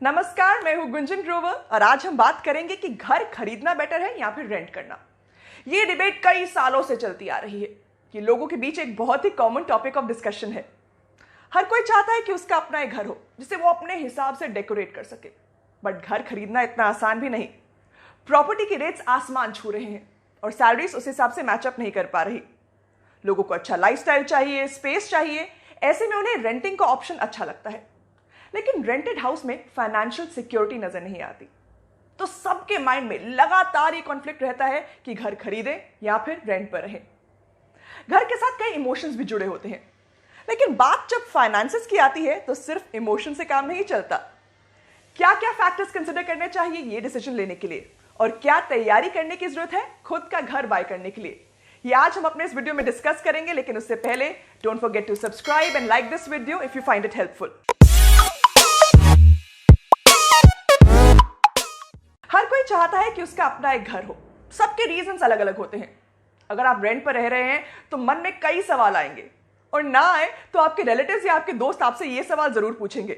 नमस्कार, मैं हूं गुंजन ग्रोवर और आज हम बात करेंगे कि घर खरीदना बेटर है या फिर रेंट करना। ये डिबेट कई सालों से चलती आ रही है। ये लोगों के बीच एक बहुत ही कॉमन टॉपिक ऑफ डिस्कशन है। हर कोई चाहता है कि उसका अपना एक घर हो जिसे वो अपने हिसाब से डेकोरेट कर सके, बट घर खरीदना इतना आसान भी नहीं। प्रॉपर्टी की रेट्स आसमान छू रहे हैं और सैलरीज उस हिसाब से मैचअप नहीं कर पा रही। लोगों को अच्छा लाइफस्टाइल चाहिए, स्पेस चाहिए, ऐसे में उन्हें रेंटिंग का ऑप्शन अच्छा लगता है। लेकिन रेंटेड हाउस में फाइनेंशियल सिक्योरिटी नजर नहीं आती, तो सबके माइंड में लगातार ये कॉन्फ्लिक्ट रहता है कि घर खरीदें या फिर रेंट पर रहें। घर के साथ कई इमोशंस भी जुड़े होते हैं, लेकिन बात जब फाइनेंसेस की आती है तो सिर्फ इमोशन से काम नहीं चलता। क्या क्या फैक्टर्स कंसिडर करने चाहिए ये डिसीजन लेने के लिए, और क्या तैयारी करने की जरूरत है खुद का घर बाय करने के लिए, ये आज हम अपने इस वीडियो में डिस्कस करेंगे। लेकिन उससे पहले don't forget to subscribe and like this video if you find it helpful. हर कोई चाहता है कि उसका अपना एक घर हो। सबके रीजंस अलग अलग होते हैं। अगर आप रेंट पर रह रहे हैं तो मन में कई सवाल आएंगे, और ना आए तो आपके रिलेटिव्स या आपके दोस्त आपसे ये सवाल जरूर पूछेंगे।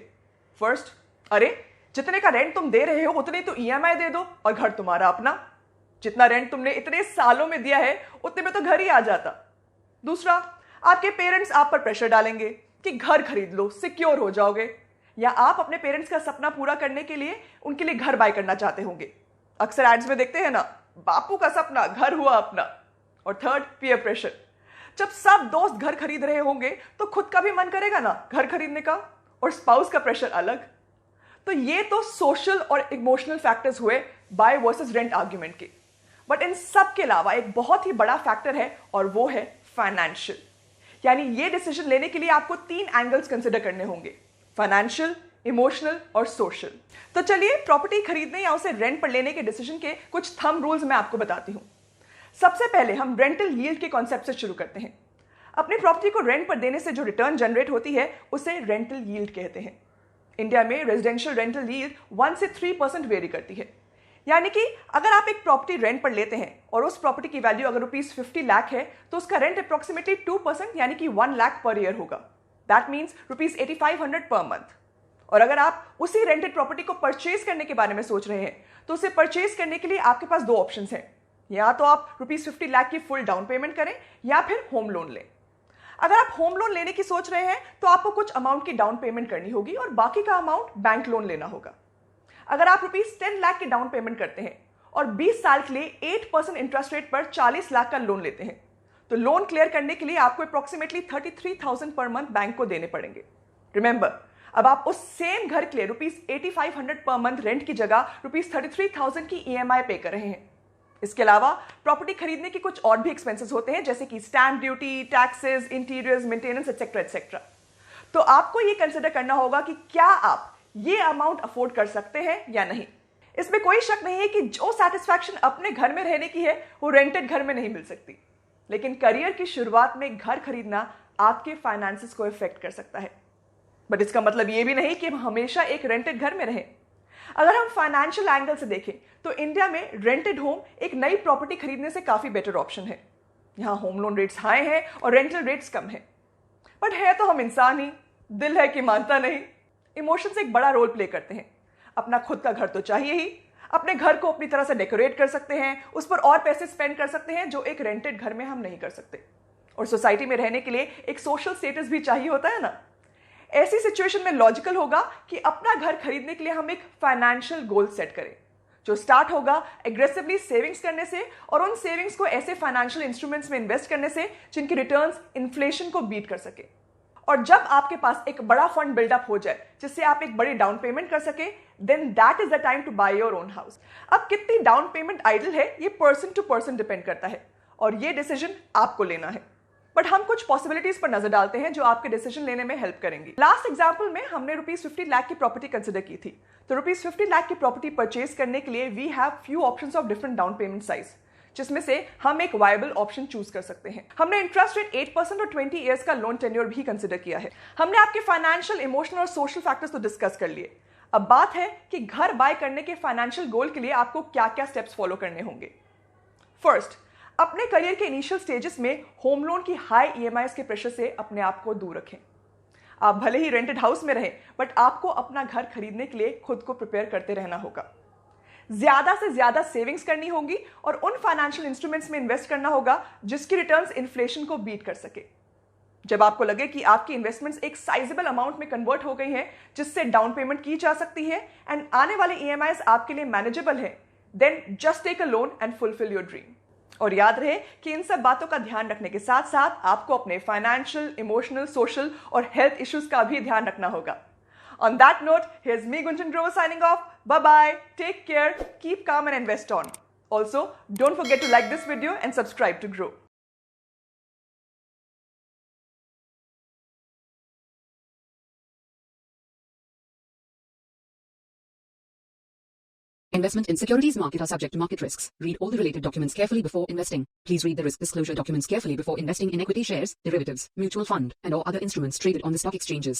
फर्स्ट, अरे जितने का रेंट तुम दे रहे हो उतने तो ईएमआई दे दो और घर तुम्हारा अपना। जितना रेंट तुमने इतने सालों में दिया है उतने में तो घर ही आ जाता। दूसरा, आपके पेरेंट्स आप पर प्रेशर डालेंगे कि घर खरीद लो, सिक्योर हो जाओगे, या आप अपने पेरेंट्स का सपना पूरा करने के लिए उनके लिए घर बाय करना चाहते होंगे। अक्सर एड्स में देखते हैं ना, बापू का सपना घर हुआ अपना। और थर्ड, पीयर प्रेशर। जब सब दोस्त घर खरीद रहे होंगे तो खुद का भी मन करेगा ना घर खरीदने का, और स्पाउस का प्रेशर अलग। तो ये तो सोशल और इमोशनल फैक्टर्स हुए बाय वर्सेस रेंट आर्ग्यूमेंट के। बट इन सब के अलावा एक बहुत ही बड़ा फैक्टर है, और वो है फाइनेंशियल। यानी ये डिसीजन लेने के लिए आपको 3 एंगल्स कंसिडर करने होंगे: फाइनेंशियल, इमोशनल और सोशल। तो चलिए प्रॉपर्टी खरीदने या उसे रेंट पर लेने के डिसीजन के कुछ थंब रूल्स मैं आपको बताती हूं। सबसे पहले हम रेंटल यील्ड के कॉन्सेप्ट से शुरू करते हैं। अपनी प्रॉपर्टी को रेंट पर देने से जो रिटर्न जनरेट होती है उसे रेंटल यील्ड कहते हैं। इंडिया में रेजिडेंशियल रेंटल यील्ड 1 से 3% वेरी करती है। यानी कि अगर आप एक प्रॉपर्टी रेंट पर लेते हैं और उस प्रॉपर्टी की वैल्यू अगर ₹50 लाख है तो उसका रेंट अप्रोक्सीमेटली 2% यानी कि 1 लाख पर ईयर होगा। That means ₹8500 per month. और अगर आप उसी रेंटेड प्रॉपर्टी को परचेज करने के बारे में सोच रहे हैं तो उसे परचेज करने के लिए आपके पास 2 ऑप्शंस हैं। या तो आप ₹50 लाख की फुल डाउन पेमेंट करें या फिर होम लोन लें। अगर आप होम लोन लेने की सोच रहे हैं तो आपको कुछ अमाउंट की डाउन पेमेंट करनी होगी और बाकी का अमाउंट बैंक लोन लेना होगा। अगर आप ₹10 लाख की डाउन पेमेंट करते हैं और 20 साल के लिए 8% इंटरेस्ट रेट पर 40 लाख का लोन लेते हैं तो लोन क्लियर करने के लिए आपको अप्रोक्सीमेटली 33,000 पर मंथ बैंक को देने पड़ेंगे। रिमेंबर, अब आप उस सेम घर के लिए ₹8500 पर मंथ रेंट की जगह ₹33,000 की ईएमआई पे कर रहे हैं। इसके अलावा प्रॉपर्टी खरीदने के कुछ और भी एक्सपेंसेस होते हैं, जैसे कि stamp duty, taxes, interiors, maintenance etcetera etcetera. तो आपको ये कंसिडर करना होगा कि क्या आप ये अमाउंट अफोर्ड कर सकते हैं या नहीं। इसमें कोई शक नहीं है कि जो सेटिस्फैक्शन अपने घर में रहने की है वो रेंटेड घर में नहीं मिल सकती। लेकिन करियर की शुरुआत में घर खरीदना आपके फाइनेंसेस को इफेक्ट कर सकता है। बट इसका मतलब ये भी नहीं कि हम हमेशा एक रेंटेड घर में रहें। अगर हम फाइनेंशियल एंगल से देखें तो इंडिया में रेंटेड होम एक नई प्रॉपर्टी खरीदने से काफी बेटर ऑप्शन है। यहाँ होम लोन रेट्स हाई हैं और रेंटल रेट्स कम हैं। बट है तो हम इंसान ही, दिल है कि मानता नहीं। इमोशंस एक बड़ा रोल प्ले करते हैं। अपना खुद का घर तो चाहिए ही। अपने घर को अपनी तरह से डेकोरेट कर सकते हैं, उस पर और पैसे स्पेंड कर सकते हैं जो एक रेंटेड घर में हम नहीं कर सकते। और सोसाइटी में रहने के लिए एक सोशल स्टेटस भी चाहिए होता है ना। ऐसी सिचुएशन में लॉजिकल होगा कि अपना घर खरीदने के लिए हम एक फाइनेंशियल गोल सेट करें, जो स्टार्ट होगा एग्रेसिवली सेविंग्स करने से, और उन सेविंग्स को ऐसे फाइनेंशियल इंस्ट्रूमेंट्स में इन्वेस्ट करने से जिनकी रिटर्न्स इन्फ्लेशन को बीट कर सके। और जब आपके पास एक बड़ा फंड बिल्डअप हो जाए जिससे आप एक बड़ी डाउन पेमेंट कर सके, then that is the time to buy your own house. अब कितनी डाउन पेमेंट आइडल है ये पर्सन टू पर्सन डिपेंड करता है, और ये डिसीजन आपको लेना है। बट हम कुछ पॉसिबिलिटीज पर नजर डालते हैं जो आपके डिसीजन लेने में हेल्प करेंगी। लास्ट एग्जांपल में हमने ₹50 लाख की प्रॉपर्टी कंसिडर की थी। तो ₹50 लाख की प्रॉपर्टी परचेज करने के लिए we have few options of different down payment size, जिसमें से हम एक वायबल ऑप्शन चूज कर सकते हैं। हमने इंटरेस्ट रेट 8% और 20 ईयर्स का लोन टेन्योर भी कंसिडर किया है। हमने आपके फाइनेंशियल, इमोशनल और सोशल फैक्टर्स तो डिस्कस कर लिए। अब बात है कि घर बाय करने के फाइनेंशियल गोल के लिए आपको क्या क्या स्टेप्स फॉलो करने होंगे। फर्स्ट, अपने करियर के इनिशियल स्टेजेस में होम लोन की हाई ईएमआईज के प्रेशर से अपने आप को दूर रखें। आप भले ही रेंटेड हाउस में रहें, बट आपको अपना घर खरीदने के लिए खुद को प्रिपेयर करते रहना होगा। ज्यादा से ज्यादा सेविंग्स करनी होगी और उन फाइनेंशियल इंस्ट्रूमेंट्स में इन्वेस्ट करना होगा जिसकी रिटर्न्स इन्फ्लेशन को बीट कर सके। जब आपको लगे कि आपकी इन्वेस्टमेंट्स एक साइजेबल अमाउंट में कन्वर्ट हो गई हैं जिससे डाउन पेमेंट की जा सकती है एंड आने वाले ईएमआईज आपके लिए मैनेजेबल है, then just take a loan and fulfil your dream. और याद रहे कि इन सब बातों का ध्यान रखने के साथ साथ आपको अपने फाइनेंशियल, इमोशनल, सोशल और हेल्थ इश्यूज का भी ध्यान रखना होगा। On that note, here's me, Gunjan Grover, signing off. Bye-bye. Take care. Keep calm and invest on. Also, don't forget to like this video and subscribe to Grow. Investment in securities market are subject to market risks. Read all the related documents carefully before investing. Please read the risk disclosure documents carefully before investing in equity shares, derivatives, mutual fund, and or other instruments traded on the stock exchanges.